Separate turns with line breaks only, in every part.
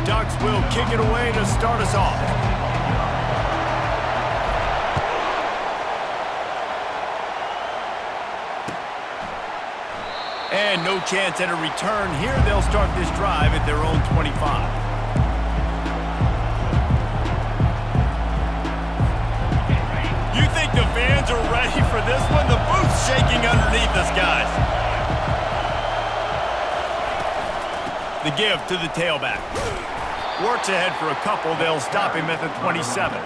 Ducks will kick it away to start us off. And no chance at a return here. They'll start this drive at their own 25. You think the fans are ready for this one? The booth's shaking underneath us, guys. The give to the tailback. Works ahead for a couple. They'll stop him at the 27.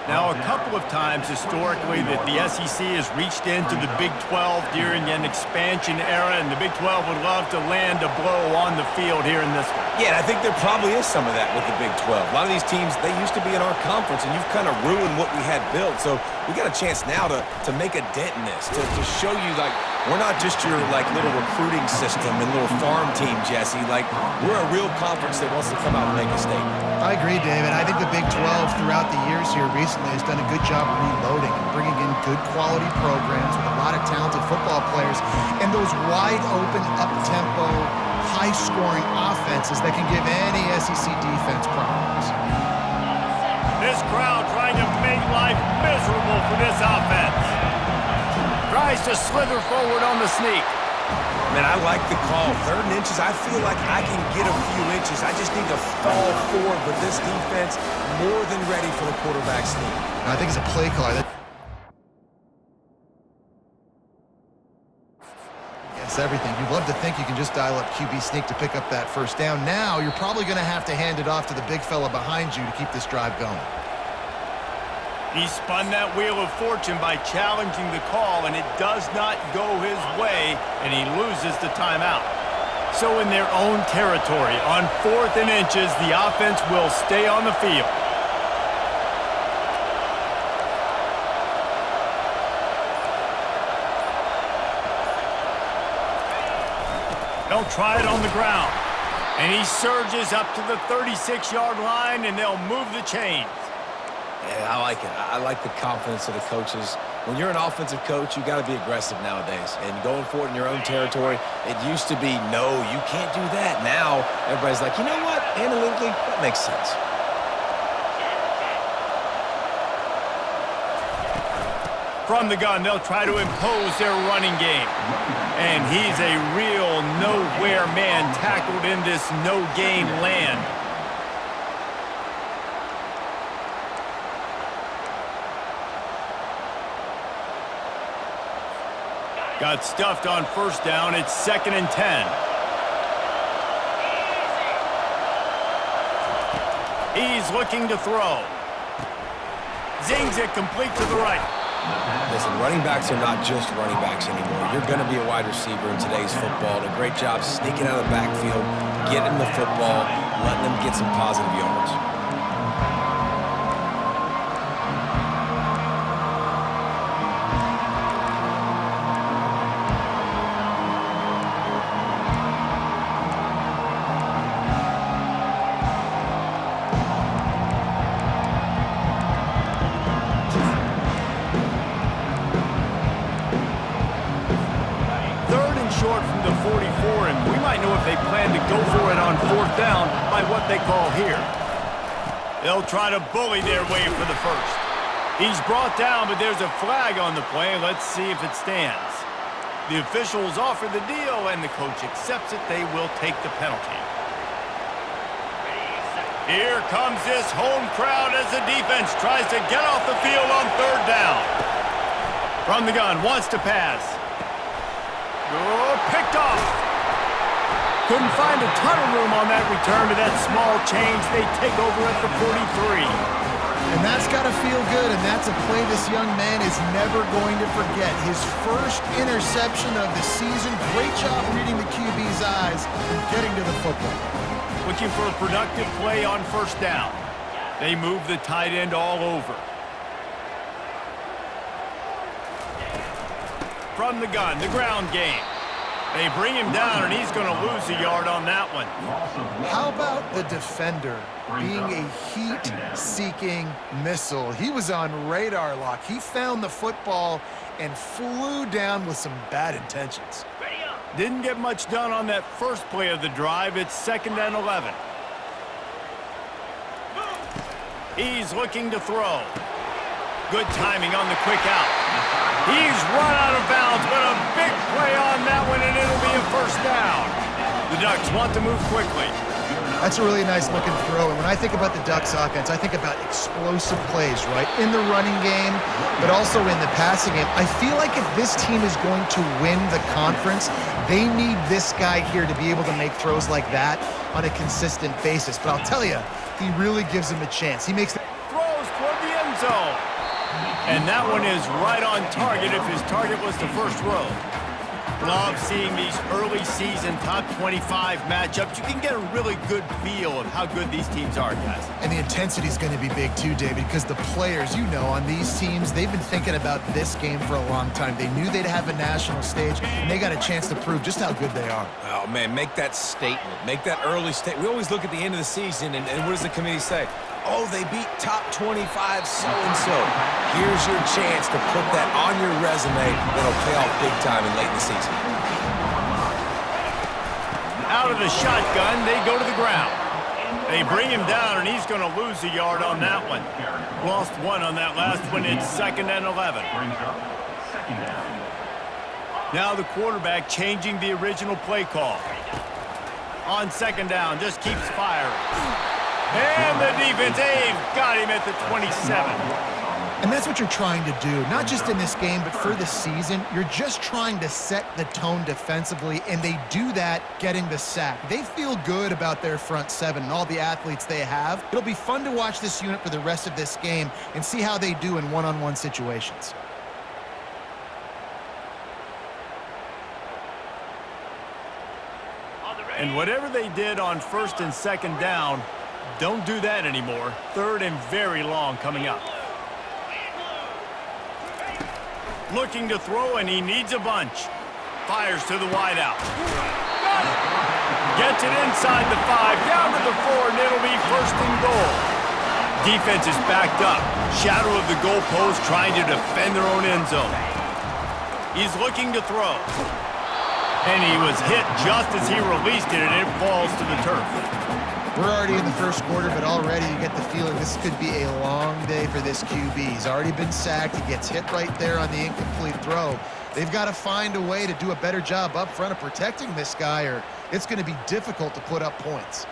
Now, a couple of times historically that the SEC has reached into the Big 12 during an expansion era, and the Big 12 would love to land a blow on the field here in this one.
Yeah, I think there probably is some of that with the Big 12. A lot of these teams, they used to be in our conference, and you've kind of ruined what we had built. So we got a chance now to make a dent in this, to show you, like, we're not just your, like, little recruiting system and little farm team, Jesse. Like, we're a real conference that wants to come out and make a statement.
I agree, David. I think the Big 12 throughout the years here recently has done a good job of reloading and bringing in good quality programs with a lot of talented football players and those wide open, up-tempo, high-scoring offenses that can give any SEC defense problems.
This crowd trying to make life miserable for this offense. Tries to slither forward on the sneak.
Man, I like the call. 3rd and inches, I feel like I can get a few inches. I just need to fall forward, but this defense more than ready for the quarterback sneak.
I think it's a play call. It's everything. You'd love to think you can just dial up QB sneak to pick up that first down. Now, you're probably going to have to hand it off to the big fella behind you to keep this drive going.
He spun that wheel of fortune by challenging the call, and it does not go his way, and he loses the timeout. So in their own territory, on 4th and inches, the offense will stay on the field. They'll try it on the ground, and he surges up to the 36-yard line, and they'll move the chains.
Yeah, I like it. I like the confidence of the coaches. When you're an offensive coach, you got to be aggressive nowadays. And going for it in your own territory, it used to be, no, you can't do that. Now, everybody's like, you know what? Analytically, that makes sense.
From the gun, they'll try to impose their running game. And he's a real nowhere man tackled in this no-gain land. Got stuffed on 1st down. It's 2nd and 10. He's looking to throw. Zings it complete to the right.
Listen, running backs are not just running backs anymore. You're going to be a wide receiver in today's football. A great job sneaking out of the backfield, getting the football, letting them get some positive yards.
Short from the 44, and we might know if they plan to go for it on 4th down by what they call here. They'll try to bully their way for the first. He's brought down, but there's a flag on the play. Let's see if it stands. The officials offer the deal, and the coach accepts it. They will take the penalty. Here comes this home crowd as the defense tries to get off the field on 3rd down. From the gun, wants to pass. Oh, picked off. Couldn't find a ton of room on that return to that small change. They take over at the 43.
And that's got to feel good, and that's a play this young man is never going to forget. His first interception of the season. Great job reading the QB's eyes and getting to the football.
Looking for a productive play on 1st down. They move the tight end all over. From the gun, the ground game. They bring him down, and he's going to lose a yard on that one.
How about the defender being a heat-seeking missile? He was on radar lock. He found the football and flew down with some bad intentions.
Didn't get much done on that first play of the drive. It's 2nd and 11. He's looking to throw. Good timing on the quick out. He's run out of bounds, but a big play on that one, and it'll be a first down. The Ducks want to move quickly.
That's a really nice looking throw. And when I think about the Ducks offense, I think about explosive plays, right? In the running game, but also in the passing game. I feel like if this team is going to win the conference, they need this guy here to be able to make throws like that on a consistent basis. But I'll tell you, he really gives him a chance. He makes the
Throws toward the end zone. And that one is right on target if his target was the first row. Love seeing these early season top 25 matchups. You can get a really good feel of how good these teams are, guys.
And the intensity is going to be big too, David, because the players, you know, on these teams, they've been thinking about this game for a long time. They knew they'd have a national stage, and they got a chance to prove just how good they are.
Oh, man, make that statement. Make that early statement. We always look at the end of the season, and what does the committee say? Oh, they beat top 25 so-and-so. Here's your chance to put that on your resume that'll pay off big time and late in the season.
Out of the shotgun, they go to the ground. They bring him down, and he's going to lose a yard on that one. Lost one on that last one. It's 2nd and 11. Now the quarterback changing the original play call. On 2nd down, just keeps firing. And the defense, they've got him at the 27.
And that's what you're trying to do, not just in this game, but for the season. You're just trying to set the tone defensively, and they do that getting the sack. They feel good about their front seven and all the athletes they have. It'll be fun to watch this unit for the rest of this game and see how they do in one-on-one situations.
And whatever they did on 1st and 2nd down, don't do that anymore. 3rd and very long coming up. Looking to throw, and he needs a bunch. Fires to the wideout. Gets it inside the 5, down to the 4, and it'll be 1st and goal. Defense is backed up. Shadow of the goalpost trying to defend their own end zone. He's looking to throw. And he was hit just as he released it, and it falls to the turf.
We're already in the first quarter, but already you get the feeling this could be a long day for this QB. He's already been sacked. He gets hit right there on the incomplete throw. They've got to find a way to do a better job up front of protecting this guy, or it's going to be difficult to put up points.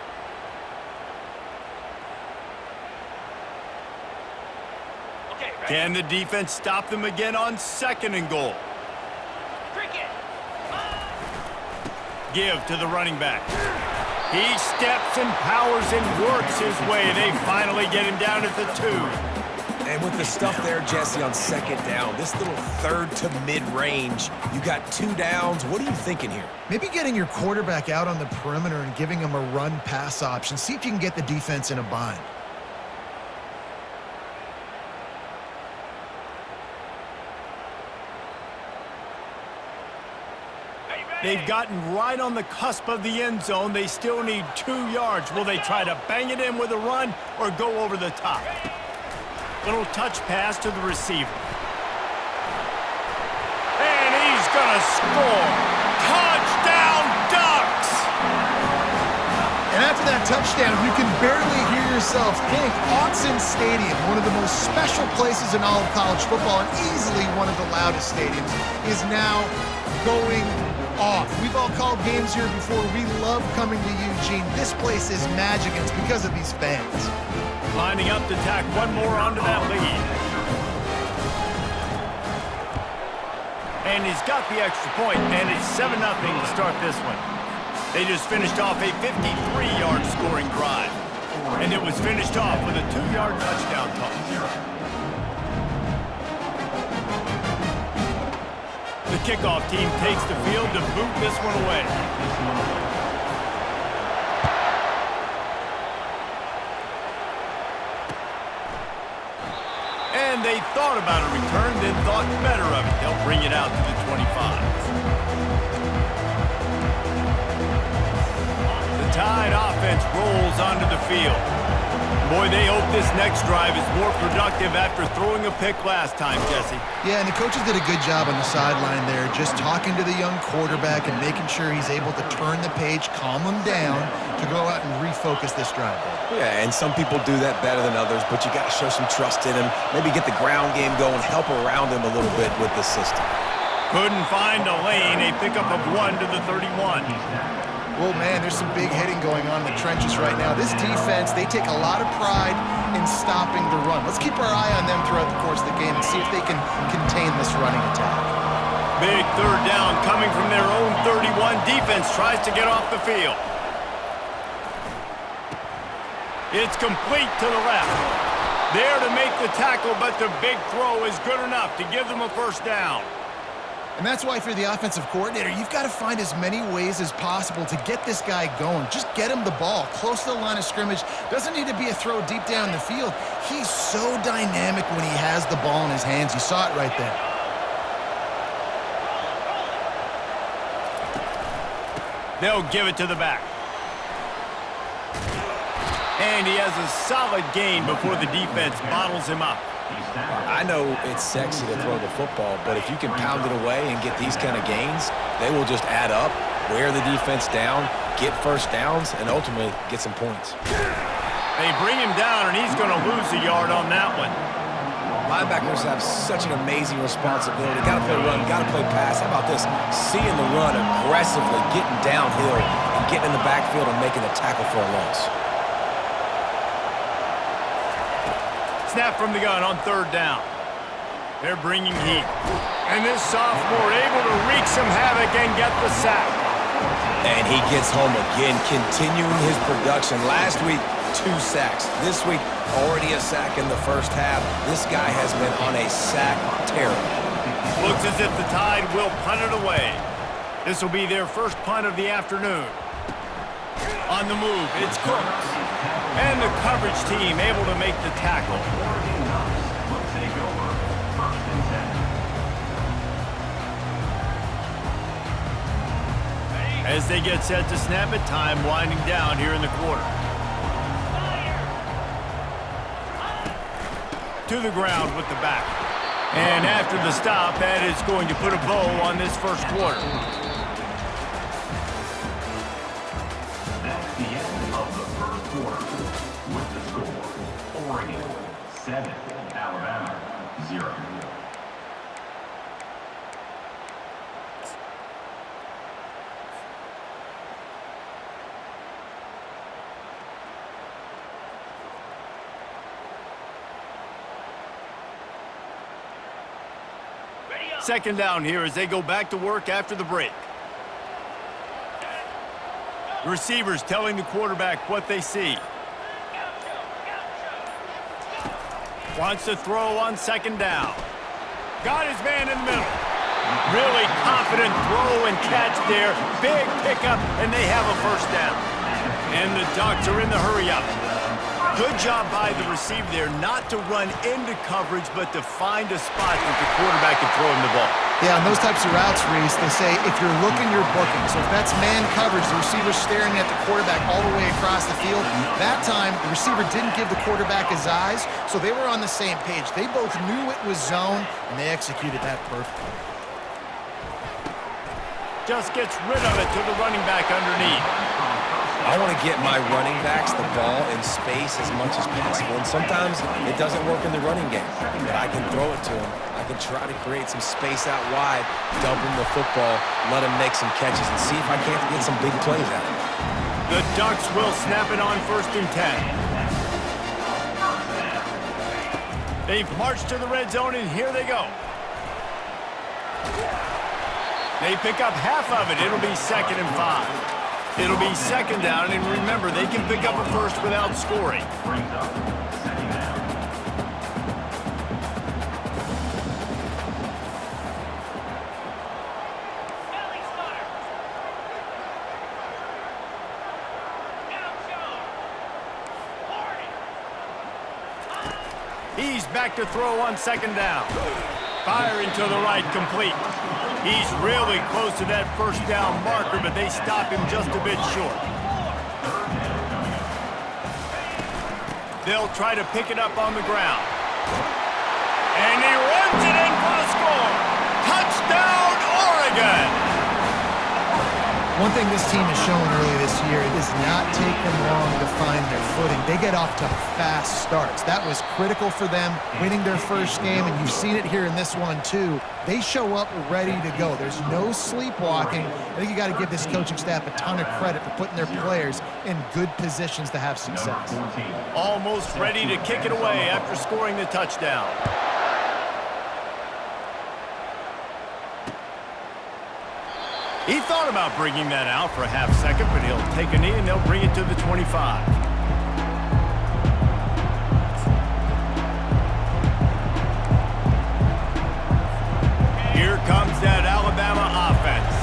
Can the defense stop them again on 2nd and goal? Give to the running back. He steps and powers and works his way. They finally get him down at the 2.
And with the stuff there, Jesse, on 2nd down, this little 3rd to mid-range, you got 2 downs. What are you thinking here?
Maybe getting your quarterback out on the perimeter and giving him a run-pass option. See if you can get the defense in a bind.
They've gotten right on the cusp of the end zone. They still need 2 yards. Will they try to bang it in with a run or go over the top? Little touch pass to the receiver. And he's going to score. Touchdown, Ducks!
And after that touchdown, you can barely hear yourself think. Autzen Stadium, one of the most special places in all of college football and easily one of the loudest stadiums, is now going off. We've all called games here before. We love coming to Eugene. This place is magic, and it's because of these fans.
Lining up to tack one more onto that lead. And he's got the extra point, and it's 7-0 to start this one. They just finished off a 53-yard scoring drive. And it was finished off with a 2-yard touchdown toss. The kickoff team takes the field to boot this one away. And they thought about a return, then thought better of it. They'll bring it out to the 25. The Tide offense rolls onto the field. Boy, they hope this next drive is more productive after throwing a pick last time, Jesse.
Yeah, and the coaches did a good job on the sideline there, just talking to the young quarterback and making sure he's able to turn the page, calm him down, to go out and refocus this drive.
Yeah, and some people do that better than others, but you got to show some trust in him, maybe get the ground game going, help around him a little bit with the system.
Couldn't find a lane, a pickup of 1 to the 31.
Well, man, there's some big hitting going on in the trenches right now. This defense, they take a lot of pride in stopping the run. Let's keep our eye on them throughout the course of the game and see if they can contain this running attack.
Big third down coming from their own 31. Defense tries to get off the field. It's complete to the left. There to make the tackle, but the big throw is good enough to give them a first down.
And that's why if you're the offensive coordinator, you've got to find as many ways as possible to get this guy going. Just get him the ball close to the line of scrimmage. Doesn't need to be a throw deep down the field. He's so dynamic when he has the ball in his hands. You saw it right there.
They'll give it to the back. And he has a solid gain before the defense bottles him up.
I know it's sexy to throw the football, but if you can pound it away and get these kind of gains, they will just add up, wear the defense down, get first downs, and ultimately get some points.
They bring him down, and he's going to lose a yard on that one.
Linebackers have such an amazing responsibility. Got to play run, got to play pass. How about this? Seeing the run aggressively, getting downhill, and getting in the backfield and making a tackle for a loss.
Snap from the gun on third down. They're bringing heat. And this sophomore able to wreak some havoc and get the sack.
And he gets home again, continuing his production. Last week, 2 sacks. This week, already a sack in the first half. This guy has been on a sack tear.
Looks as if the Tide will punt it away. This will be their first punt of the afternoon. On the move, it's Cooks. And the coverage team able to make the tackle. As they get set to snap it, time winding down here in the quarter. To the ground with the back. And after the stop, that is going to put a bow on this first quarter.
That's the end of the first quarter. With the score, Oregon 7, Alabama 0.
Second down here as they go back to work after the break. Receivers telling the quarterback what they see. Wants to throw on second down. Got his man in the middle. Really confident throw and catch there. Big pickup, and they have a first down. And the Ducks are in the hurry-up. Good job by the receiver there not to run into coverage, but to find a spot that the quarterback can throw him the ball.
Yeah, on those types of routes, Reese, they say if you're looking, you're booking. So if that's man coverage, the receiver's staring at the quarterback all the way across the field. That time, the receiver didn't give the quarterback his eyes, so they were on the same page. They both knew it was zone, and they executed that perfectly.
Just gets rid of it to the running back underneath.
I want to get my running backs the ball in space as much as possible, and sometimes it doesn't work in the running game, but I can throw it to him. I can try to create some space out wide, dump him the football, let him make some catches, and see if I can't get some big plays out of him.
The Ducks will snap it on 1st and 10. They've marched to the red zone, and here they go. They pick up half of it. It'll be 2nd and 5. It'll be second down, and remember, they can pick up a first without scoring. He's back to throw on second down. Firing to the right, complete. He's really close to that first down marker, but they stop him just a bit short. They'll try to pick it up on the ground. And he runs it in for the score. Touchdown, Oregon!
One thing this team has shown earlier this year, it does not take them long to find their footing. They get off to fast starts. That was critical for them, winning their first game, and you've seen it here in this one too. They show up ready to go. There's no sleepwalking. I think you got to give this coaching staff a ton of credit for putting their players in good positions to have success.
Almost ready to kick it away after scoring the touchdown. He thought about bringing that out for a half second, but he'll take a knee and they'll bring it to the 25. Here comes that Alabama offense.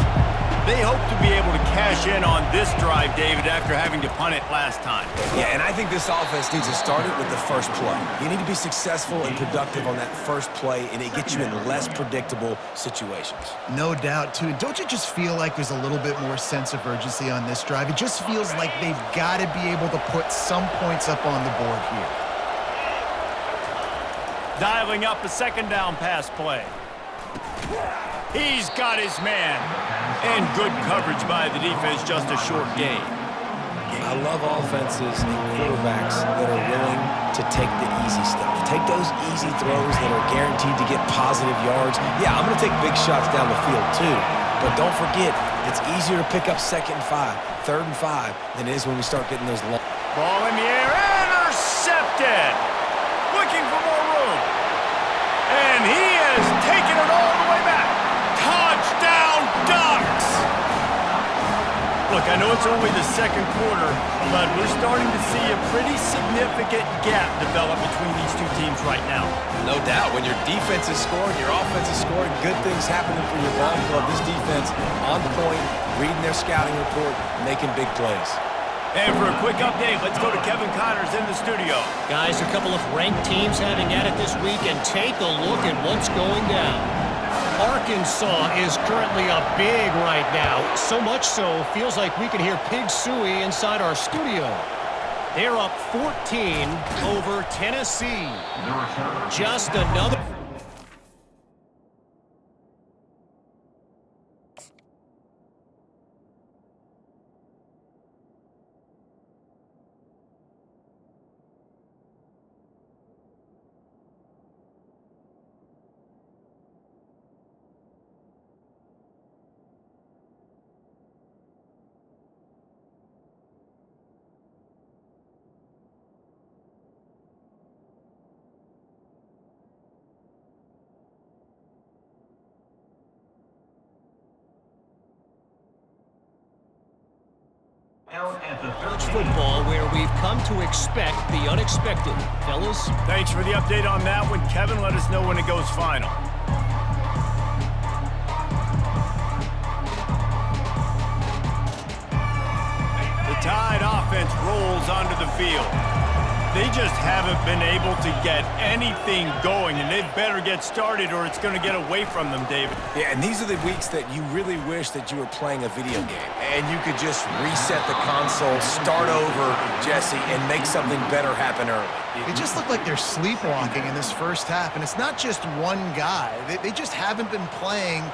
They hope to be able to cash in on this drive, David, after having to punt it last time.
Yeah, and I think this offense needs to start it with the first play. You need to be successful and productive on that first play, and it gets you in less predictable situations.
No doubt, too. Don't you just feel like there's a little bit more sense of urgency on this drive? It just feels like they've got to be able to put some points up on the board here.
Dialing up a second down pass play. He's got his man. And good coverage by the defense, just a short gain.
I love offenses and quarterbacks that are willing to take the easy stuff. Take those easy throws that are guaranteed to get positive yards. Yeah, I'm going to take big shots down the field too. But don't forget, it's easier to pick up 2nd and 5, 3rd and 5 than it is when we start getting those long.
Ball in the air, intercepted. Looking for more room. And he has taken it all the way back. Touchdown, Ducks! Look, I know it's only the second quarter, but we're starting to see a pretty significant gap develop between these two teams right now.
No doubt. When your defense is scoring, your offense is scoring, good things happening for your ball club. This defense on point, reading their scouting report, making big plays.
And for a quick update, let's go to Kevin Connors in the studio.
Guys, a couple of ranked teams having at it this week, and take a look at what's going down. Arkansas is currently up big right now. So much so, feels like we can hear Pig Sooie inside our studio. They're up 14 over Tennessee. Just another... College football, where we've come to expect the unexpected. Fellas?
Thanks for the update on that one, Kevin. Let us know when it goes final. The Tide offense rolls onto the field. They just haven't been able to get anything going, and they better get started or it's going to get away from them, David.
Yeah, and these are the weeks that you really wish that you were playing a video game and you could just reset the console, start over, Jesse, and make something better happen early.
It just looked like they're sleepwalking in this first half, and it's not just one guy. They just haven't been playing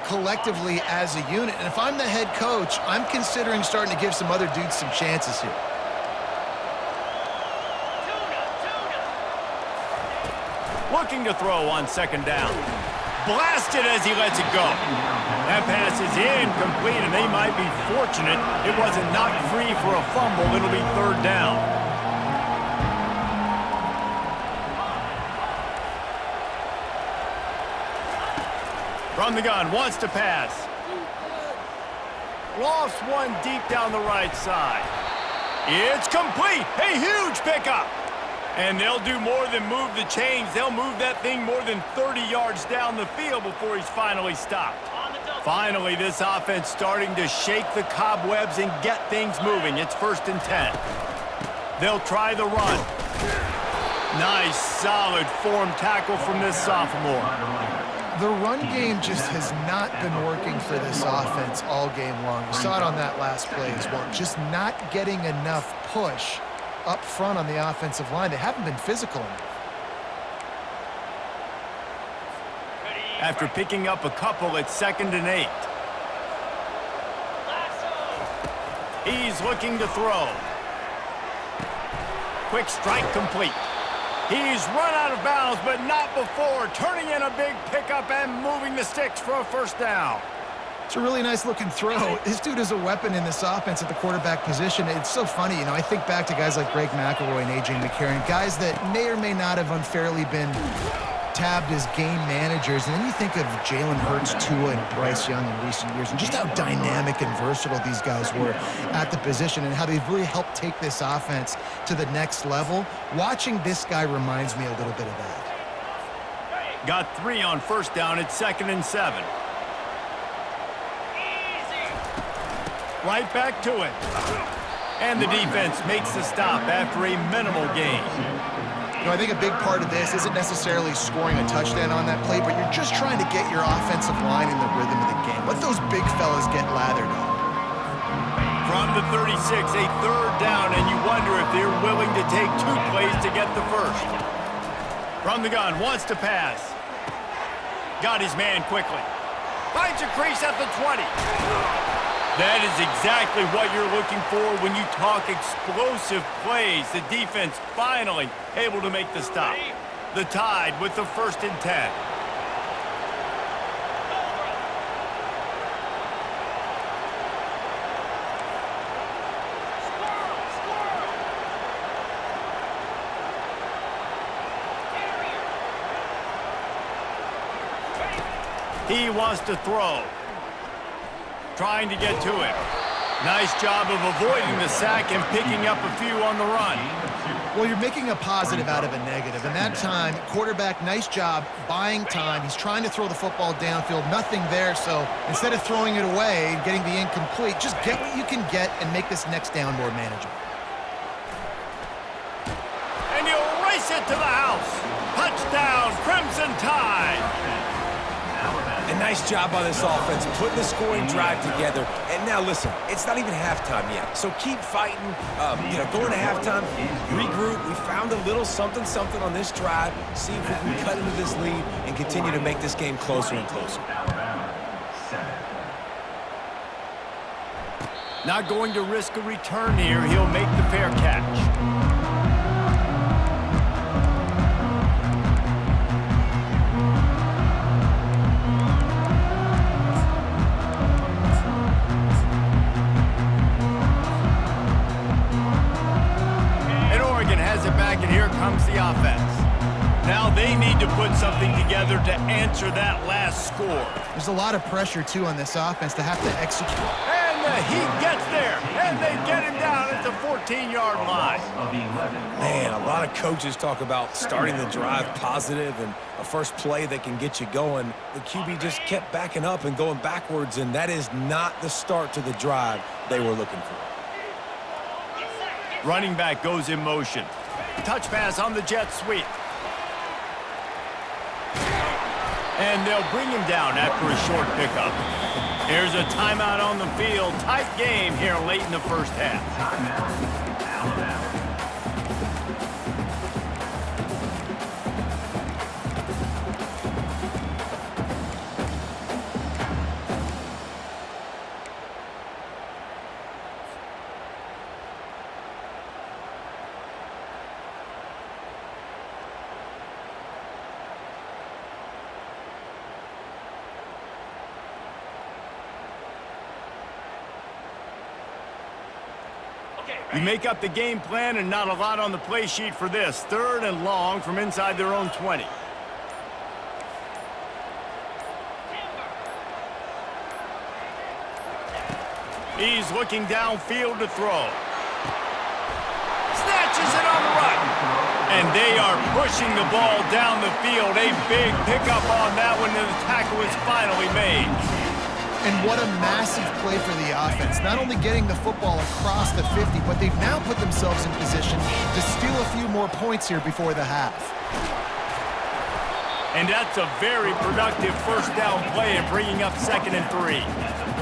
collectively as a unit. And if I'm the head coach, I'm considering starting to give some other dudes some chances here.
Looking to throw on second down. Blasted as he lets it go. That pass is incomplete, and they might be fortunate it wasn't knocked free for a fumble. It'll be 3rd down. From the gun, wants to pass. Lost one deep down the right side. It's complete. A huge pickup. And they'll do more than move the chains. They'll move that thing more than 30 yards down the field before he's finally stopped. Finally, this offense starting to shake the cobwebs and get things moving. It's 1st and 10. They'll try the run. Nice, solid form tackle from this sophomore.
The run game just has not been working for this offense all game long. We saw it on that last play as well. Just not getting enough push up front on the offensive line. They haven't been physical enough.
After picking up a couple, it's 2nd and 8. He's looking to throw. Quick strike complete. He's run out of bounds, but not before turning in a big pickup and moving the sticks for a first down.
It's a really nice looking throw. This dude is a weapon in this offense at the quarterback position. It's so funny, you know, I think back to guys like Greg McElroy and A.J. McCarron, guys that may or may not have unfairly been tabbed as game managers. And then you think of Jalen Hurts, Tua, and Bryce Young in recent years, and just how dynamic and versatile these guys were at the position and how they've really helped take this offense to the next level. Watching this guy reminds me a little bit of that.
Got 3 on first down. It's 2nd and 7. Right back to it. And the defense makes the stop after a minimal gain.
You know, I think a big part of this isn't necessarily scoring a touchdown on that play, but you're just trying to get your offensive line in the rhythm of the game. Let those big fellas get lathered up.
From the 36, a 3rd down, and you wonder if they're willing to take 2 plays to get the first. From the gun, wants to pass. Got his man quickly. Finds a crease at the 20. That is exactly what you're looking for when you talk explosive plays. The defense finally able to make the stop. The Tide with the 1st and 10. He wants to throw. Trying to get to it. Nice job of avoiding the sack and picking up a few on the run.
Well, you're making a positive out of a negative. And that time, quarterback, nice job buying time. He's trying to throw the football downfield. Nothing there, so instead of throwing it away and getting the incomplete, just get what you can get and make this next down more manageable.
And he'll race it to the house. Touchdown, Crimson Tide.
A nice job by this offense, putting the scoring drive together. And now, listen, it's not even halftime yet. So keep fighting, going to halftime, regroup. We found a little something on this drive. See if we can cut into this lead and continue to make this game closer and closer.
Not going to risk a return here. He'll make the fair catch. Comes the offense. Now they need to put something together to answer that last score.
There's a lot of pressure, too, on this offense to have to execute.
And he gets there, and they get him down at the 14-yard line.
Man, a lot of coaches talk about starting the drive positive and a first play that can get you going. The QB just kept backing up and going backwards, and that is not the start to the drive they were looking for.
Running back goes in motion. Touch pass on the jet sweep. And they'll bring him down after a short pickup. Here's a timeout on the field. Tight game here late in the first half.
Timeout, Alabama.
You make up the game plan and not a lot on the play sheet for this. 3rd and long from inside their own 20. He's looking downfield to throw. Snatches it on the run. And they are pushing the ball down the field. A big pickup on that one, and the tackle is finally made.
And what a massive play for the offense. Not only getting the football across the 50, but they've now put themselves in position to steal a few more points here before the half.
And that's a very productive first down play and bringing up 2nd and 3.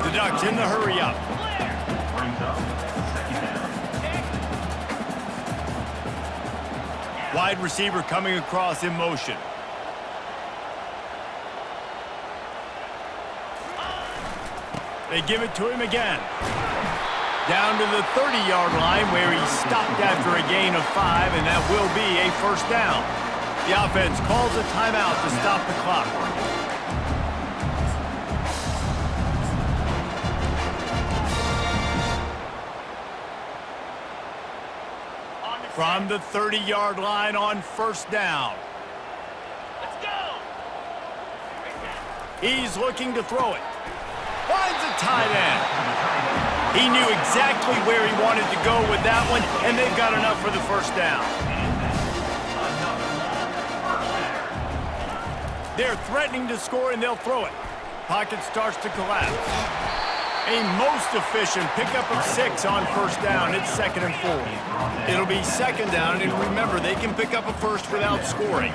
The Ducks in the hurry up.
Brings up second down.
Wide receiver coming across in motion. They give it to him again. Down to the 30-yard line where he stopped after a gain of 5, and that will be a first down. The offense calls a timeout to stop the clock. From the 30-yard line on first down. Let's go! He's looking to throw it. Finds a tight end. He knew exactly where he wanted to go with that one, and they've got enough for the first down. They're threatening to score, and they'll throw it. Pocket starts to collapse. A most efficient pickup of 6 on first down. It's 2nd and 4. It'll be 2nd down, and remember, they can pick up a first without scoring.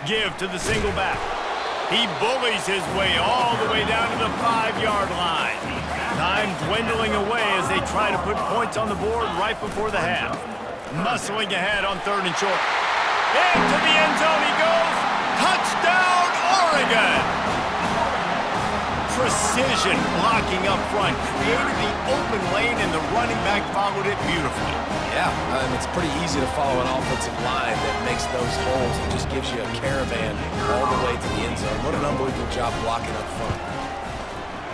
Give to the single back. He bullies his way all the way down to the 5-yard line. Time dwindling away as they try to put points on the board right before the half. Muscling ahead on 3rd and short. Into the end zone he goes. Touchdown, Oregon! Precision blocking up front created the open lane, and the running back followed it beautifully.
Yeah, it's pretty easy to follow an offensive line that makes those holes and just gives you a caravan all the way to the end zone. What an unbelievable job blocking up front.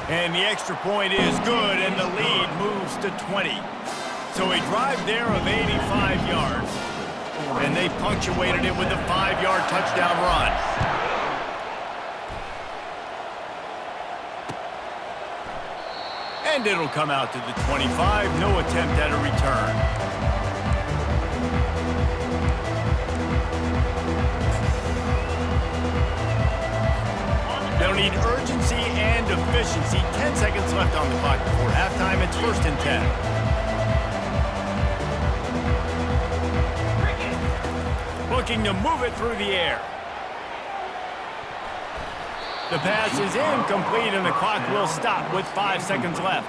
And the extra point is good, and the lead moves to 20. So a drive there of 85 yards. And they punctuated it with a 5-yard touchdown run. And it'll come out to the 25. No attempt at a return. They'll need urgency and efficiency. 10 seconds left on the clock before halftime. It's 1st and 10. Looking to move it through the air. The pass is incomplete, and the clock will stop with 5 seconds left.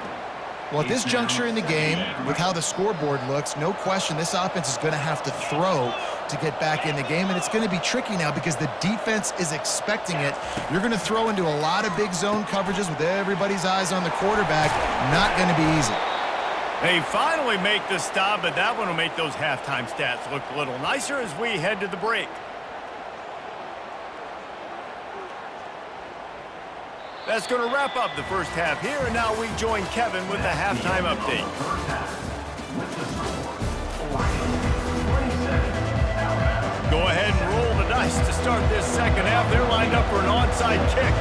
Well, at this juncture in the game, with how the scoreboard looks, no question this offense is going to have to throw to get back in the game, and it's going to be tricky now because the defense is expecting it. You're going to throw into a lot of big zone coverages with everybody's eyes on the quarterback. Not going to be easy.
They finally make the stop, but that one will make those halftime stats look a little nicer as we head to the break. That's going to wrap up the first half here, and now we join Kevin with the halftime update. Go ahead and roll the dice to start this second half. They're lined up for an onside kick.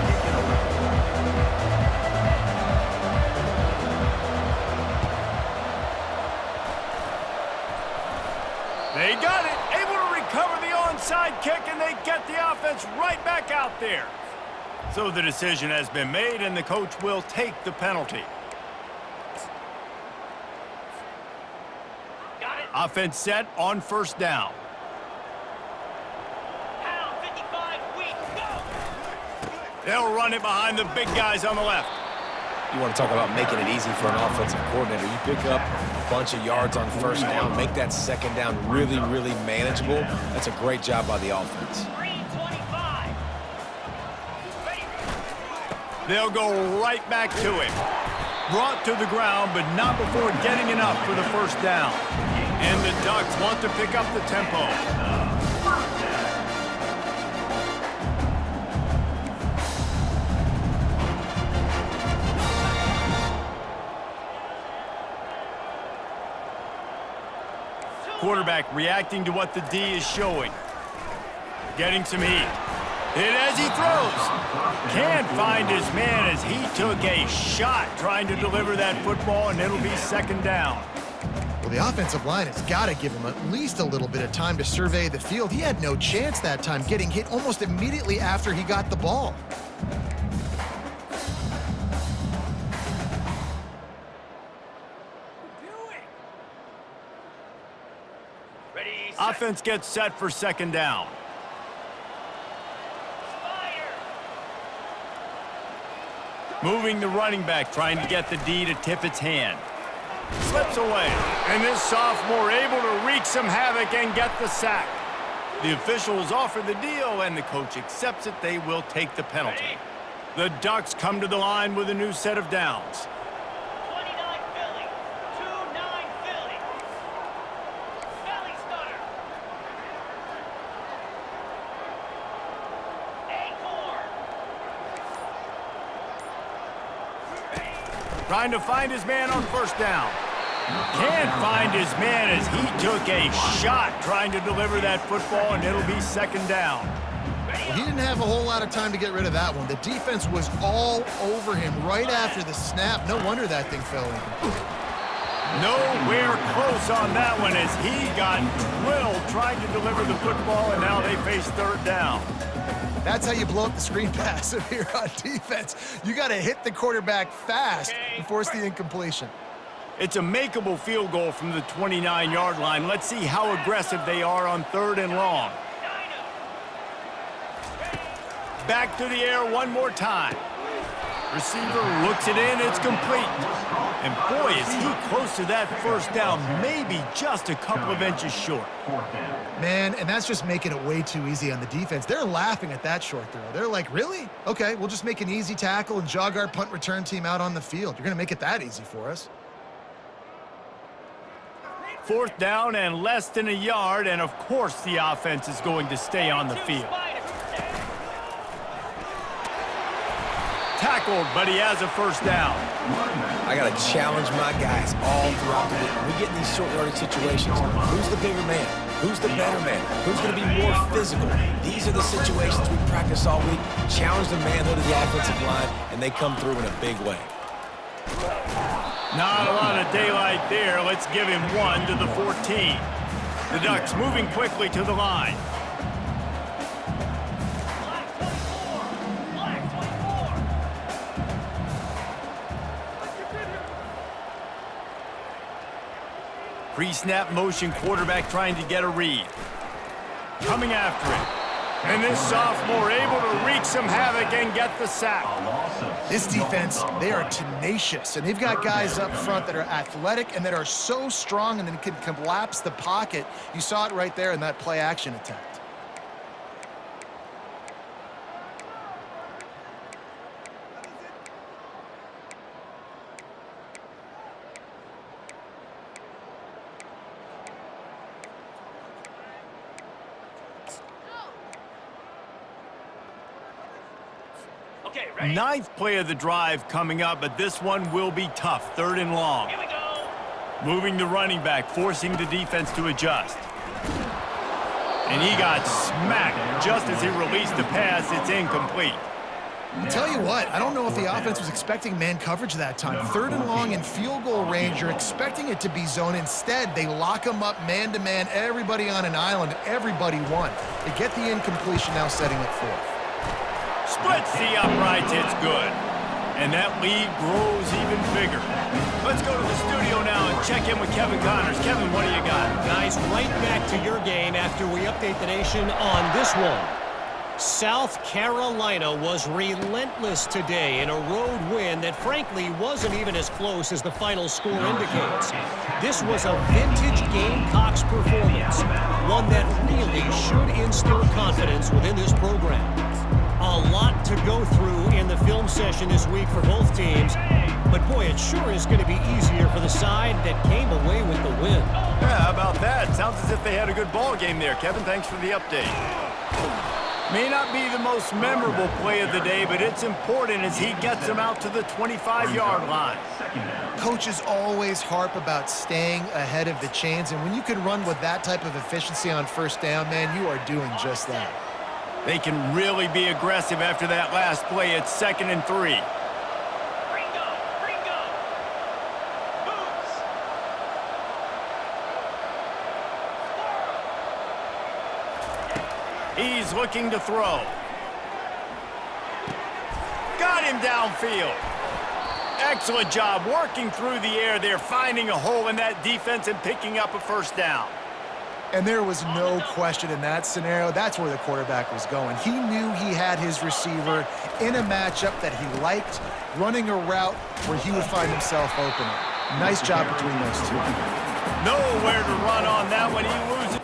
They got it, able to recover the onside kick, and they get the offense right back out there. So the decision has been made, and the coach will take the penalty. Got it. Offense set on first down. Pound 55, weak, go! They'll run it behind the big guys on the left.
You want to talk about making it easy for an offensive coordinator. You pick up a bunch of yards on first down, make that second down really, really manageable. That's a great job by the offense.
They'll go right back to him. Brought to the ground, but not before getting enough for the first down. And the Ducks want to pick up the tempo. Quarterback reacting to what the D is showing. Getting some heat. Hit as he throws. Can't find his man as he took a shot trying to deliver that football, and it'll be second down.
Well, the offensive line has got to give him at least a little bit of time to survey the field. He had no chance that time, getting hit almost immediately after he got the ball.
Offense gets set for second down. Moving the running back, trying to get the D to tip its hand. Slips away. And this sophomore able to wreak some havoc and get the sack. The officials offer the deal, and the coach accepts it. They will take the penalty. The Ducks come to the line with a new set of downs.
29 Philly, 2-9 Philly. Belly stunner. Acorn.
Trying to find his man on first down. Can't find his man as he took a shot trying to deliver that football, and it'll be second down.
Well, he didn't have a whole lot of time to get rid of that one. The defense was all over him right after the snap. No wonder that thing fell incomplete.
Nowhere close on that one as he got drilled trying to deliver the football, and now they face third down.
That's how you blow up the screen pass if you're on defense. You got to hit the quarterback fast and force the incompletion.
It's a makeable field goal from the 29-yard line. Let's see how aggressive they are on third and long. Back to the air one more time. Receiver looks it in. It's complete. And boy, is he close to that first down, maybe just a couple of inches short.
Man, and that's just making it way too easy on the defense. They're laughing at that short throw. They're like, really? Okay, we'll just make an easy tackle and jog our punt return team out on the field. You're going to make it that easy for us.
Fourth down and less than a yard, and of course the offense is going to stay on the field. Tackled, but he has a first down.
I got to challenge my guys all throughout the week. When we get in these short yardage situations, who's the bigger man? Who's the better man? Who's going to be more physical? These are the situations we practice all week. Challenge the manhood of the offensive line, and they come through in a big way.
Not a lot of daylight there. Let's give him one to the 14. The Ducks moving quickly to the line.
Black 24.
Pre-snap motion quarterback trying to get a read. Coming after it. And this sophomore able to wreak some havoc and get the sack.
This defense, they are tenacious, and they've got guys up front that are athletic and that are so strong and then can collapse the pocket. You saw it right there in that play-action attempt.
Okay, ready?
Ninth play of the drive coming up, but this one will be tough. Third and long.
Here we go.
Moving the running back, forcing the defense to adjust. And he got smacked just as he released the pass. It's incomplete.
I'll tell you what, I don't know if the offense was expecting man coverage that time. Third and long in field goal range, you're expecting it to be zone. Instead, they lock them up man-to-man, everybody on an island, everybody won. They get the incompletion, now setting up fourth.
Splits the uprights, it's good. And that lead grows even bigger. Let's go to the studio now and check in with Kevin Connors. Kevin, what do you got?
Guys, right back to your game after we update the nation on this one. South Carolina was relentless today in a road win that frankly wasn't even as close as the final score indicates. This was a vintage Gamecocks performance, one that really should instill confidence within this program. A lot to go through in the film session this week for both teams, but boy, it sure is going to be easier for the side that came away with the win.
Yeah, how about that? Sounds as if they had a good ball game there. Kevin, thanks for the update. May not be the most memorable play of the day, but it's important as he gets them out to the 25-yard line.
Coaches always harp about staying ahead of the chains, and when you can run with that type of efficiency on first down, man, you are doing just that.
They can really be aggressive after that last play. It's 2nd and 3.
Ringo, Ringo. Moves.
He's looking to throw. Got him downfield. Excellent job working through the air there, finding a hole in that defense and picking up a first down.
And there was no question in that scenario. That's where the quarterback was going. He knew he had his receiver in a matchup that he liked, running a route where he would find himself open. Nice job between those two.
Nowhere to run on that one. He loses.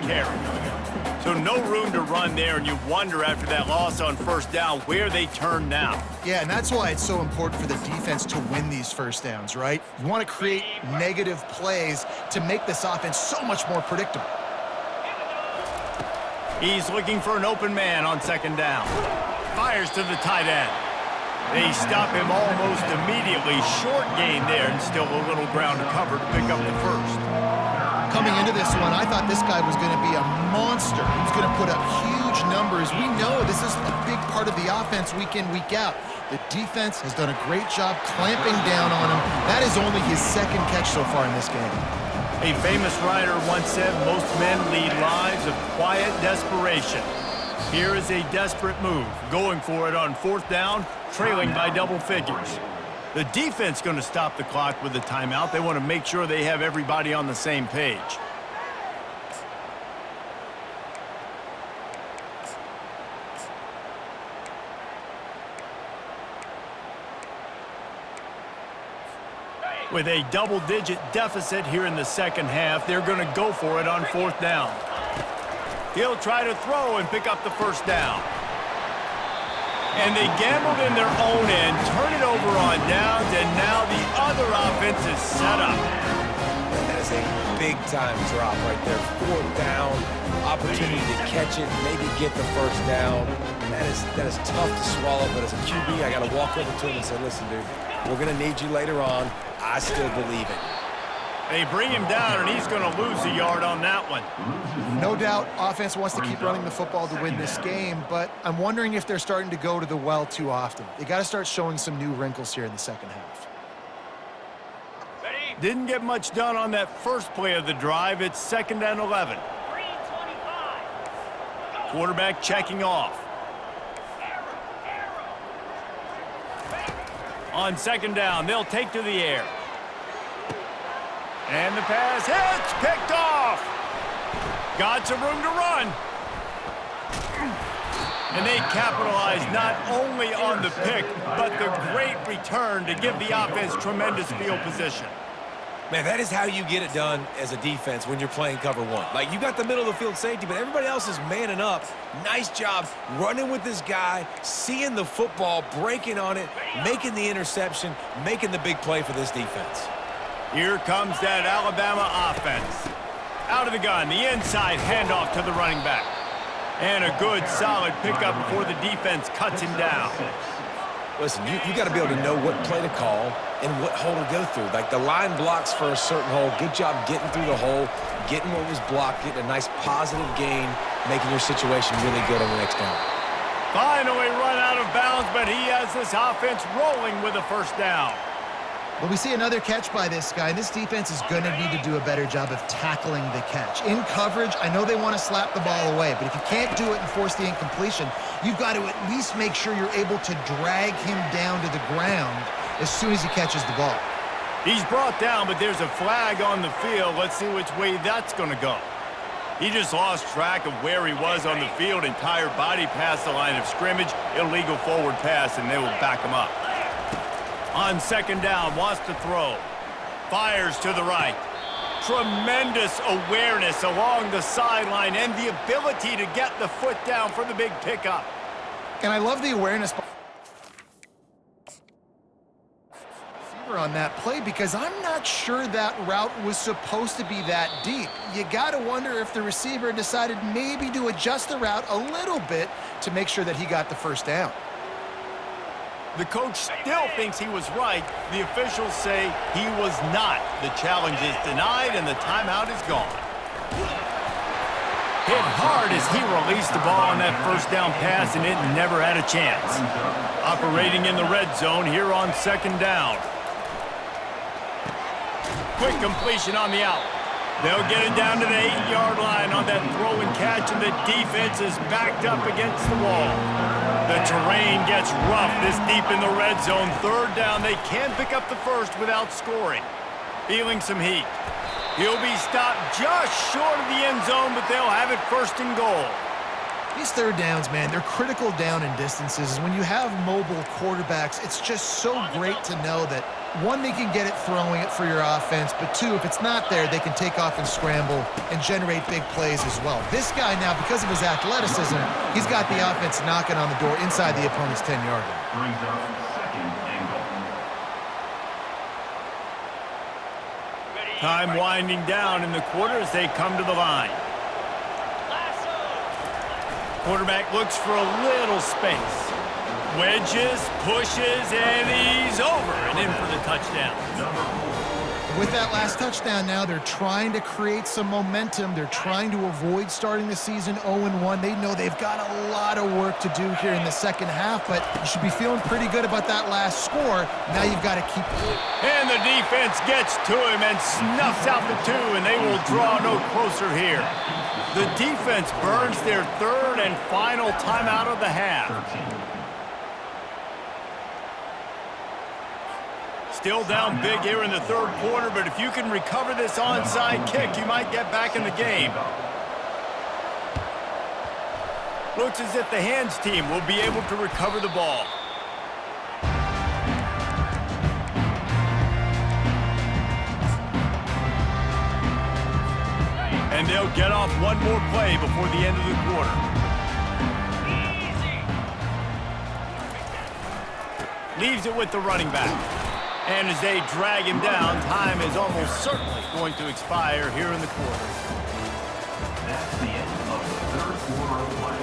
Carry. So no room to run there, and you wonder after that loss on first down where they turn now.
Yeah, and that's why it's so important for the defense to win these first downs, right? You want to create negative plays to make this offense so much more predictable.
He's looking for an open man on second down. Fires to the tight end. They stop him almost immediately. Short gain there, and still a little ground to cover to pick up the first.
Coming into this one, I thought this guy was going to be a monster. He was going to put up huge numbers. We know this is a big part of the offense week in, week out. The defense has done a great job clamping down on him. That is only his second catch so far in this game.
A famous writer once said, most men lead lives of quiet desperation. Here is a desperate move, going for it on fourth down, trailing by double figures. The defense going to stop the clock with a timeout. They want to make sure they have everybody on the same page. With a double-digit deficit here in the second half, they're going to go for it on fourth down. He'll try to throw and pick up the first down. And they gambled in their own end, turn it over on downs, and now the other offense is set up.
That is a big-time drop right there. Fourth down, opportunity to catch it, maybe get the first down. That is tough to swallow, but as a QB, I got to walk over to him and say, listen, dude, we're going to need you later on. I still believe it.
They bring him down, and he's going to lose a yard on that one.
No doubt, offense wants to keep running the football to win this game, but I'm wondering if they're starting to go to the well too often. They got to start showing some new wrinkles here in the second half.
Ready?
Didn't get much done on that first play of the drive. It's 2nd and 11.
325.
Quarterback checking off. On second down, they'll take to the air. And the pass hits, picked off. Got some room to run. And they capitalize not only on the pick, but the great return to give the offense tremendous field position.
Man, that is how you get it done as a defense when you're playing cover one. Like, you got the middle of the field safety, but everybody else is manning up. Nice job running with this guy, seeing the football, breaking on it, making the interception, making the big play for this defense.
Here comes that Alabama offense. Out of the gun, the inside handoff to the running back. And a good, solid pickup before the defense cuts him down.
Listen, you got to be able to know what play to call and what hole to go through. Like, the line blocks for a certain hole. Good job getting through the hole, getting what was blocked, getting a nice positive gain, making your situation really good on the next down.
Finally run out of bounds, but he has this offense rolling with a first down.
But we see another catch by this guy. This defense is going to need to do a better job of tackling the catch. In coverage, I know they want to slap the ball away, but if you can't do it and force the incompletion, you've got to at least make sure you're able to drag him down to the ground as soon as he catches the ball.
He's brought down, but there's a flag on the field. Let's see which way that's going to go. He just lost track of where he was on the field. Entire body past the line of scrimmage. Illegal forward pass, and they will back him up. On second down, wants to throw. Fires to the right. Tremendous awareness along the sideline and the ability to get the foot down for the big pickup.
And I love the awareness on that play because I'm not sure that route was supposed to be that deep. You got to wonder if the receiver decided maybe to adjust the route a little bit to make sure that he got the first down.
The coach still thinks he was right. The officials say he was not. The challenge is denied, and the timeout is gone. Hit hard as he released the ball on that first down pass, and it never had a chance. Operating in the red zone here on second down. Quick completion on the out. They'll get it down to the 8-yard line on that throw and catch, and the defense is backed up against the wall. The terrain gets rough this deep in the red zone. Third down, they can pick up the first without scoring. Feeling some heat. He'll be stopped just short of the end zone, but they'll have it first and goal.
These third downs, man, they're critical down in distances. When you have mobile quarterbacks, it's just so great to know that, one, they can get it throwing it for your offense, but two, if it's not there, they can take off and scramble and generate big plays as well. This guy now, because of his athleticism, he's got the offense knocking on the door inside the opponent's 10-yard line.
Brings up second and goal.
Time winding down in the quarter as they come to the line. Quarterback looks for a little space. Wedges, pushes, and he's over and in for the touchdown.
With that last touchdown now, they're trying to create some momentum. They're trying to avoid starting the season 0-1. They know they've got a lot of work to do here in the second half, but you should be feeling pretty good about that last score. Now you've got to keep it.
And the defense gets to him and snuffs out the two, and they will draw no closer here. The defense burns their third and final timeout of the half. Still down big here in the third quarter, but if you can recover this onside kick, you might get back in the game. Looks as if the hands team will be able to recover the ball. And they'll get off one more play before the end of the quarter. Leaves it with the running back. And as they drag him down, time is almost certainly going to expire here in the quarter.
That's the end of the third quarter of play.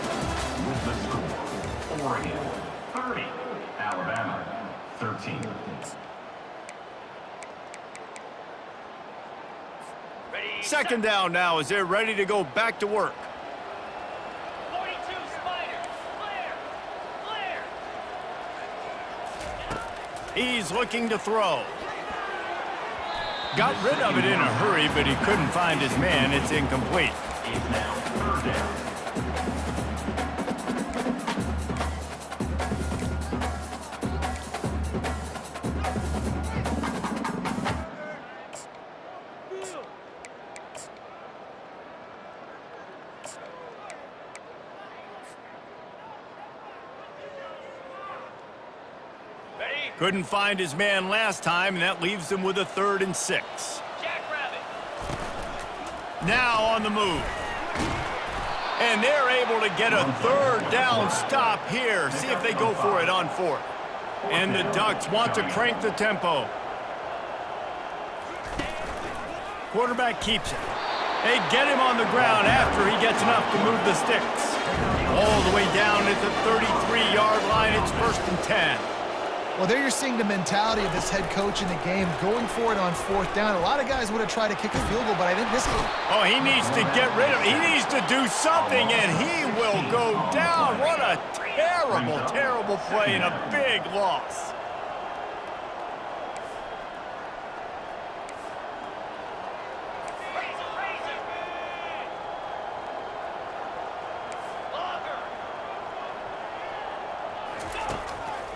With the score, Oregon 30, Alabama 13.
Second down now as they're ready to go back to work.
42, Spider. Clear.
He's looking to throw. Got rid of it in a hurry, but he couldn't find his man. It's incomplete.
It's now third down.
Couldn't find his man last time, and that leaves him with a 3rd and 6.
Jackrabbit.
Now on the move. And they're able to get a 3rd down stop here. See if they go for it on 4th. And the Ducks want to crank the tempo. Quarterback keeps it. They get him on the ground after he gets enough to move the sticks. All the way down at the 33-yard line. It's 1st and 10.
Well, there you're seeing the mentality of this head coach in the game, going for it on 4th down. A lot of guys would have tried to kick a field goal, but I think this one.
Oh, he needs to get rid of it. He needs to do something, and he will go down. What a terrible, terrible play and a big loss.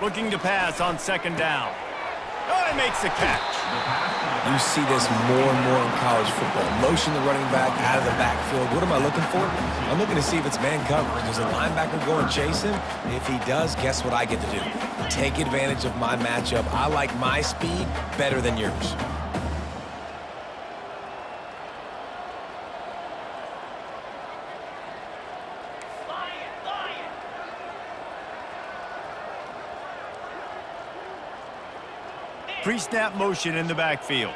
Looking to pass on 2nd down. Oh, he makes the catch.
You see this more and more in college football. Motion the running back out of the backfield. What am I looking for? I'm looking to see if it's man coverage. Does the linebacker go and chase him? If he does, guess what I get to do? Take advantage of my matchup. I like my speed better than yours.
Pre-snap motion in the backfield.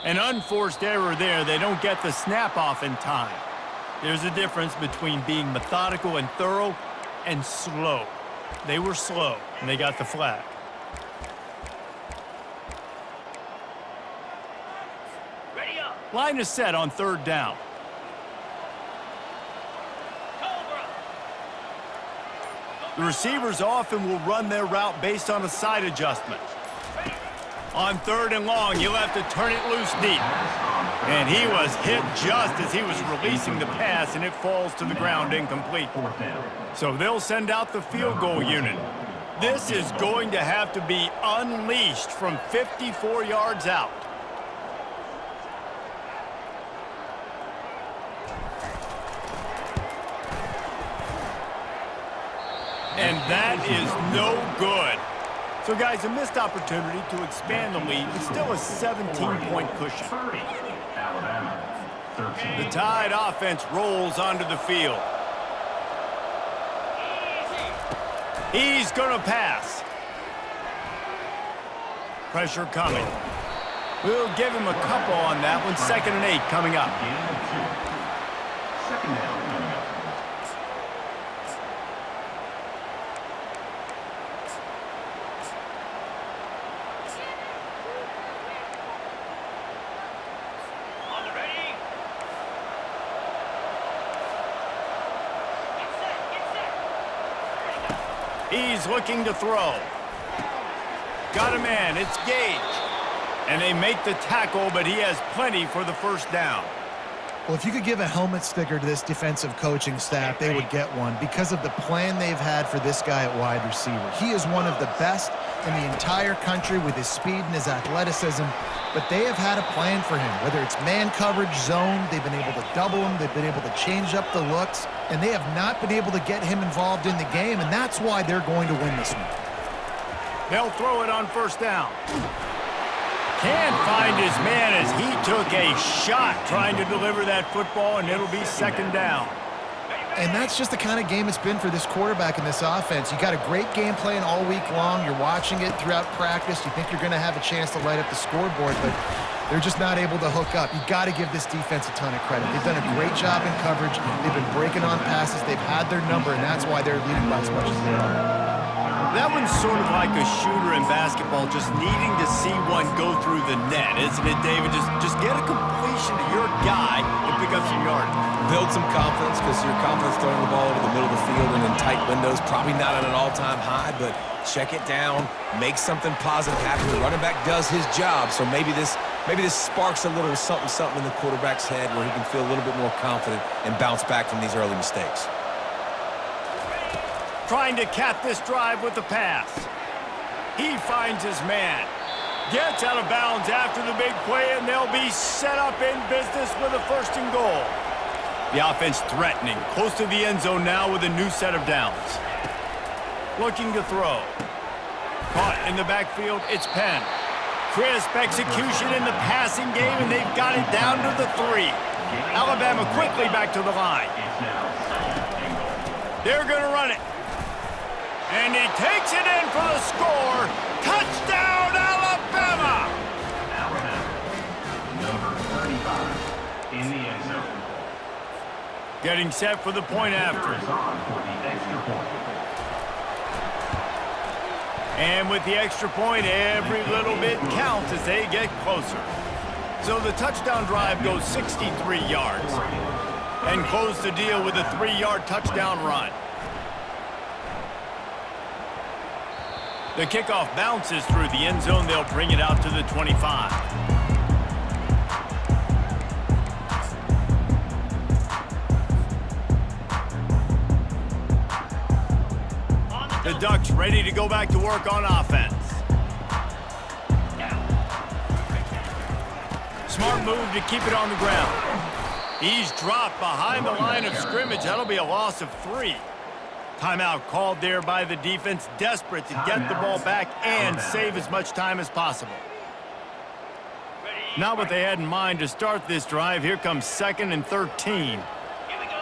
An unforced error there. They don't get the snap off in time. There's a difference between being methodical and thorough and slow. They were slow, and they got the flag.
Ready up.
Line is set on 3rd down.
Cobra.
The receivers often will run their route based on a side adjustment. On 3rd and long, you'll have to turn it loose deep. And he was hit just as he was releasing the pass, and it falls to the ground incomplete. So they'll send out the field goal unit. This is going to have to be unleashed from 54 yards out. And that is no good. So, guys, a missed opportunity to expand the lead. It's still a 17-point cushion.
30, Alabama. 13.
The Tide offense rolls onto the field. He's going to pass. Pressure coming. We'll give him a couple on that one. 2nd and 8 coming up.
Gain of 2. 2nd down coming up.
On the ready. Get set.
He's looking to throw. Got a man. It's Gage. And they make the tackle, but he has plenty for the 1st down.
Well, if you could give a helmet sticker to this defensive coaching staff, they would get one because of the plan they've had for this guy at wide receiver. He is one of the best in the entire country with his speed and his athleticism, but they have had a plan for him. Whether it's man coverage, zone, they've been able to double him, they've been able to change up the looks, and they have not been able to get him involved in the game, and that's why they're going to win this one.
They'll throw it on 1st down. Can't find his man as he took a shot trying to deliver that football, and it'll be 2nd down.
And that's just the kind of game it's been for this quarterback in this offense. You got a great game plan all week long. You're watching it throughout practice. You think you're going to have a chance to light up the scoreboard, but they're just not able to hook up. You got to give this defense a ton of credit. They've done a great job in coverage. They've been breaking on passes. They've had their number, and that's why they're leading by as much as they are.
That one's sort of like a shooter in basketball, just needing to see one go through the net, isn't it, David? Just get a completion to your guy and pick up some yardage.
Build some confidence, because your confidence throwing the ball over the middle of the field and in tight windows, probably not at an all-time high, but check it down, make something positive happen. The running back does his job, so maybe this sparks a little something in the quarterback's head where he can feel a little bit more confident and bounce back from these early mistakes.
Trying to cap this drive with the pass. He finds his man. Gets out of bounds after the big play, and they'll be set up in business with a 1st and goal. The offense threatening, close to the end zone now with a new set of downs. Looking to throw. Caught in the backfield, it's Penn. Crisp execution in the passing game, and they've got it down to the 3. Alabama quickly back to the line. They're going to run it. And he takes it in for the score. Touchdown, Alabama!
Alabama. Number 35 in the end zone.
Getting set for the point after.
Is on for the extra point.
And with the extra point, every little bit counts as they get closer. So the touchdown drive goes 63 yards. And close the deal with a 3-yard touchdown run. The kickoff bounces through the end zone. They'll bring it out to the 25. The Ducks ready to go back to work on offense. Smart move to keep it on the ground. He's dropped behind the line of scrimmage. That'll be a loss of 3. Timeout called there by the defense, desperate to get the ball back and save as much time as possible. Not what they had in mind to start this drive. Here comes 2nd and 13.
Here we go.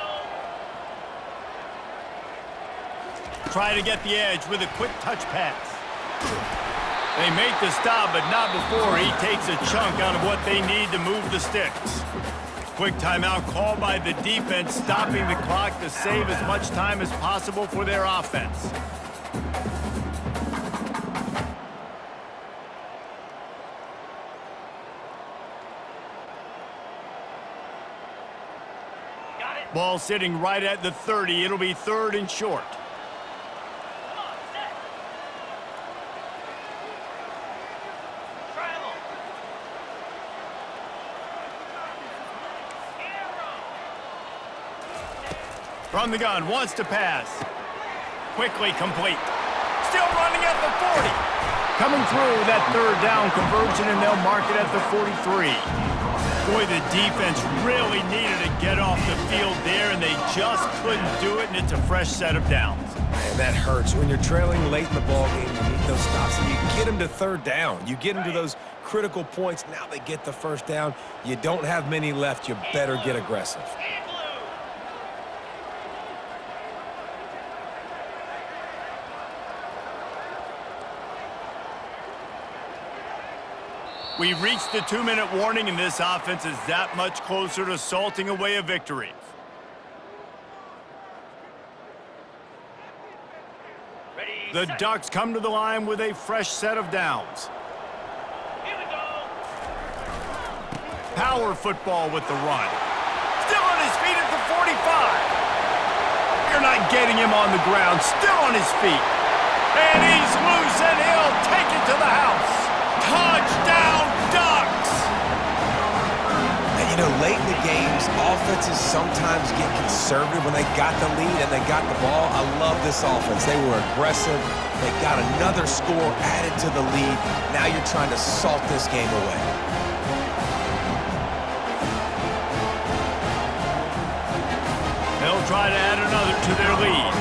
Try to get the edge with a quick touch pass. They make the stop, but not before he takes a chunk out of what they need to move the sticks. Quick timeout called by the defense, stopping the clock to save as much time as possible for their offense.
Got it.
Ball sitting right at the 30. It'll be 3rd and short.
Come on, set. Travel.
From the gun, wants to pass. Quickly complete. Still running at the 40. Coming through that 3rd down conversion, and they'll mark it at the 43. Boy, the defense really needed to get off the field there, and they just couldn't do it, and it's a fresh set of downs.
Man, that hurts. When you're trailing late in the ball game, you need those stops, and you get them to 3rd down. You get them to those critical points. Now they get the 1st down. You don't have many left. You better get aggressive.
And blue.
We've reached the 2-minute warning, and this offense is that much closer to salting away a victory.
Ready,
The
set.
Ducks come to the line with a fresh set of downs.
Here we go.
Power football with the run. Still on his feet at the 45. You're not getting him on the ground. Still on his feet. And he's loose, and he'll take it to the house. Touchdown, Ducks!
And you know, late in the games, offenses sometimes get conservative when they got the lead and they got the ball. I love this offense. They were aggressive. They got another score added to the lead. Now you're trying to salt this game away.
They'll try to add another to their lead.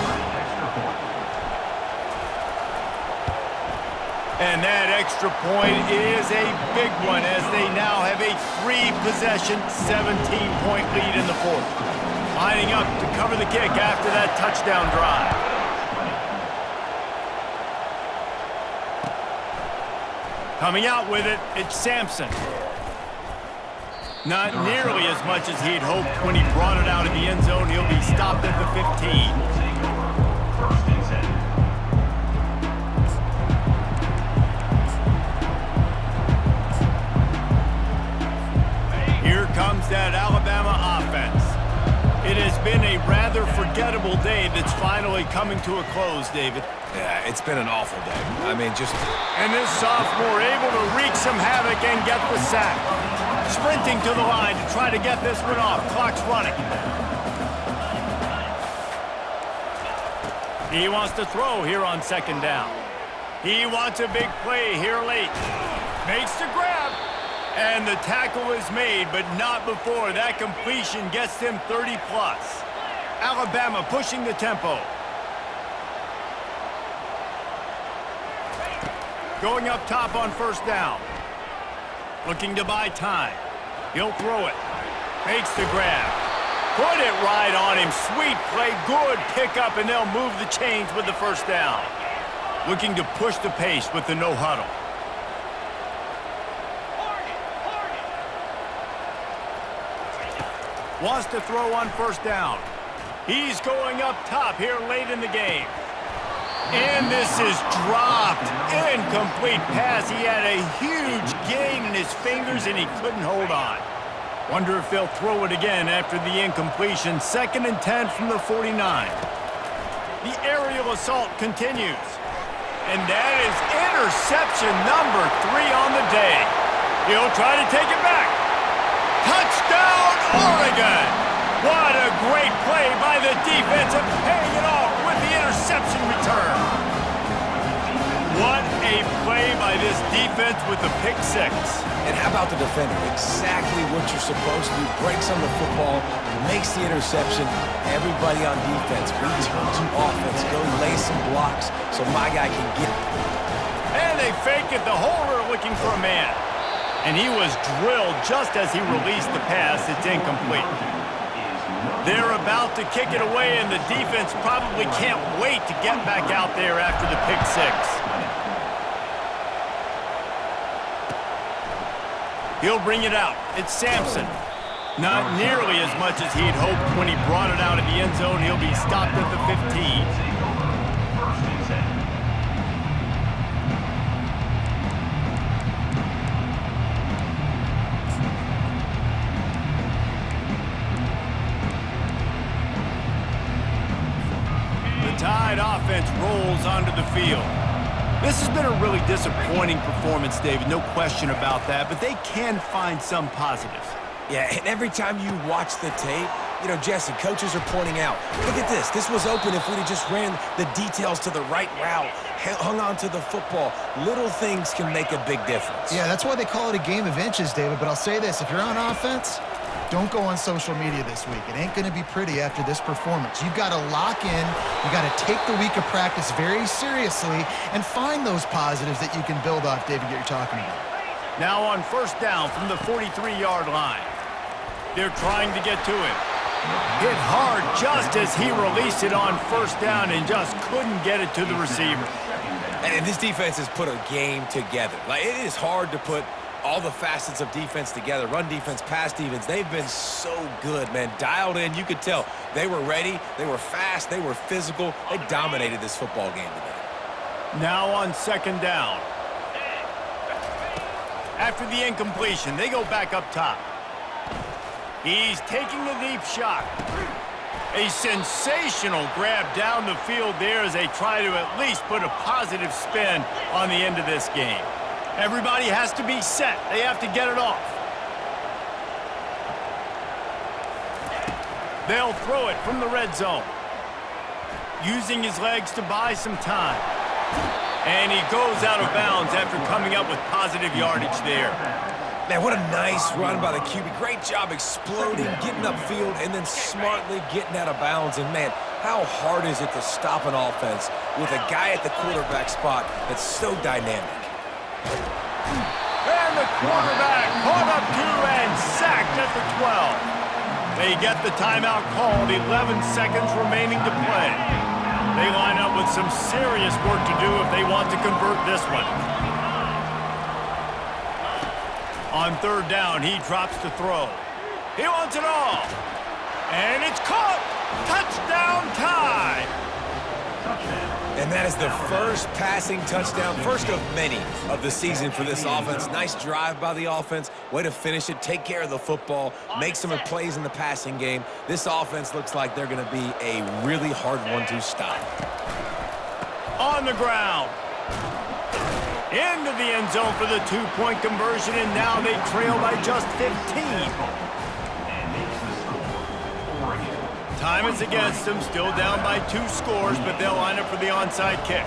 And that extra point is a big one as they now have a 3-possession, 17-point lead in the 4th. Lining up to cover the kick after that touchdown drive. Coming out with it, it's Sampson. Not nearly as much as he'd hoped when he brought it out in the end zone. He'll be stopped at the 15.
First and 10.
Here comes that Alabama offense. It has been a rather forgettable day that's finally coming to a close, David.
Yeah, it's been an awful day. I mean, just...
And this sophomore able to wreak some havoc and get the sack. Sprinting to the line to try to get this one off. Clock's running. He wants to throw here on 2nd down. He wants a big play here late. Makes the grab. And the tackle is made, but not before that completion gets them 30+. Alabama pushing the tempo. Going up top on 1st down. Looking to buy time. He'll throw it. Makes the grab. Put it right on him. Sweet play. Good pickup, and they'll move the chains with the 1st down. Looking to push the pace with the no huddle. Wants to throw on 1st down. He's going up top here late in the game. And this is dropped. Incomplete pass. He had a huge gain in his fingers, and he couldn't hold on. Wonder if they'll throw it again after the incompletion. 2nd and 10 from the 49. The aerial assault continues. And that is interception number 3 on the day. He'll try to take it back. Touchdown, Oregon! What a great play by the defense and paying it off with the interception return. What a play by this defense with the pick 6.
And how about the defender? Exactly what you're supposed to do. Breaks on the football, makes the interception. Everybody on defense, return to offense. Go lay some blocks so my guy can get it.
And they fake it. The holder looking for a man. And he was drilled just as he released the pass. It's incomplete. They're about to kick it away, and the defense probably can't wait to get back out there after the pick 6. He'll bring it out. It's Sampson. Not nearly as much as he'd hoped when he brought it out of the end zone. He'll be stopped at the 15.
First and 10.
The Tide offense rolls onto the field. This has been a really disappointing performance, David, no question about that, but they can find some positives.
Yeah, and every time you watch the tape, you know, Jesse, coaches are pointing out, look at this. This was open if we'd have just ran the details to the right route, hung on to the football. Little things can make a big difference.
Yeah, that's why they call it a game of inches, David. But I'll say this, if you're on offense, don't go on social media this week. It ain't going to be pretty after this performance. You've got to lock in. You got to take the week of practice very seriously and find those positives that you can build off, David, that you're talking about.
Now on first down from the 43-yard line. They're trying to get to him. Hit hard just as he released it on first down and just couldn't get it to the receiver.
And this defense has put a game together. Like, it is hard to put all the facets of defense together. Run defense, pass defense. They've been so good, man. Dialed in. You could tell they were ready. They were fast. They were physical. They dominated this football game today.
Now on second down. After the incompletion, they go back up top. He's taking a deep shot. A sensational grab down the field there as they try to at least put a positive spin on the end of this game. Everybody has to be set. They have to get it off. They'll throw it from the red zone. Using his legs to buy some time. And he goes out of bounds after coming up with positive yardage there.
Man, what a nice run by the QB. Great job exploding, getting upfield, and then smartly getting out of bounds. And, man, how hard is it to stop an offense with a guy at the quarterback spot that's so dynamic?
And the quarterback caught up to and sacked at the 12. They get the timeout called, 11 seconds remaining to play. They line up with some serious work to do if they want to convert this one. On third down, he drops to throw. He wants it all. And it's caught. Touchdown Tide.
And that is the first passing touchdown, first of many of the season for this offense. Nice drive by the offense. Way to finish it, take care of the football, make some plays in the passing game. This offense looks like they're going to be a really hard one to stop.
On the ground. Into the end zone for the two-point conversion, and now they trail by just 15. Time is against them, still down by 2 scores, but they'll line up for the onside kick.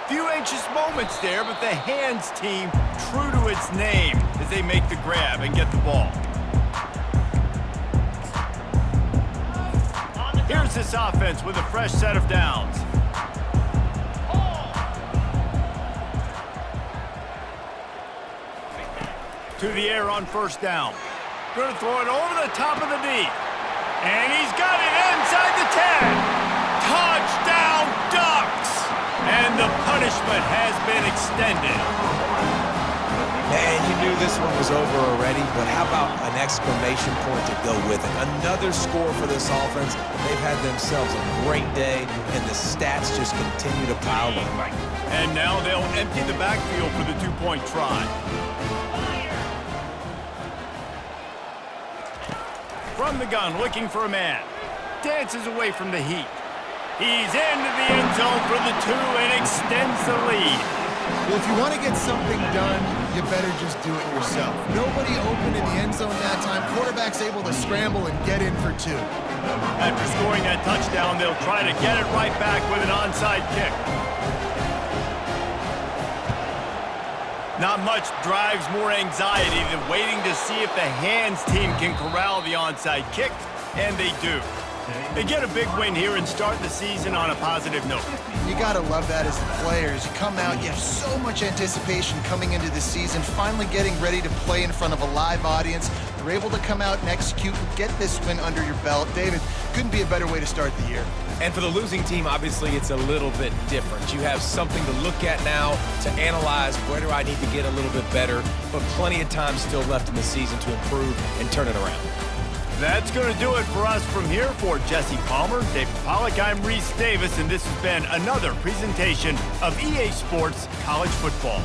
Few anxious moments there, but the hands team true to its name as they make the grab and get the ball. Here's this offense with a fresh set of downs. To the air on first down. Going to throw it over the top of the D. And he's got it inside the 10. Touchdown Ducks! And the punishment has been extended.
Man, you knew this one was over already, but how about an exclamation point to go with it? Another score for this offense. They've had themselves a great day, and the stats just continue to pile up.
And now they'll empty the backfield for the two-point try. From the gun, looking for a man. Dances away from the heat. He's into the end zone for the 2 and extends the lead.
Well, if you want to get something done, you better just do it yourself. Nobody open in the end zone that time. Quarterback's able to scramble and get in for 2.
After scoring that touchdown, they'll try to get it right back with an onside kick. Not much drives more anxiety than waiting to see if the hands team can corral the onside kick, and they do. They get a big win here and start the season on a positive note.
You got to love that as the players. You come out, you have so much anticipation coming into the season, finally getting ready to play in front of a live audience. You're able to come out and execute and get this win under your belt. David, couldn't be a better way to start the year.
And for the losing team, obviously, it's a little bit different. You have something to look at now, to analyze where do I need to get a little bit better, but plenty of time still left in the season to improve and turn it around.
That's going to do it for us from here. For Jesse Palmer, David Pollack, I'm Reese Davis, and this has been another presentation of EA Sports College Football.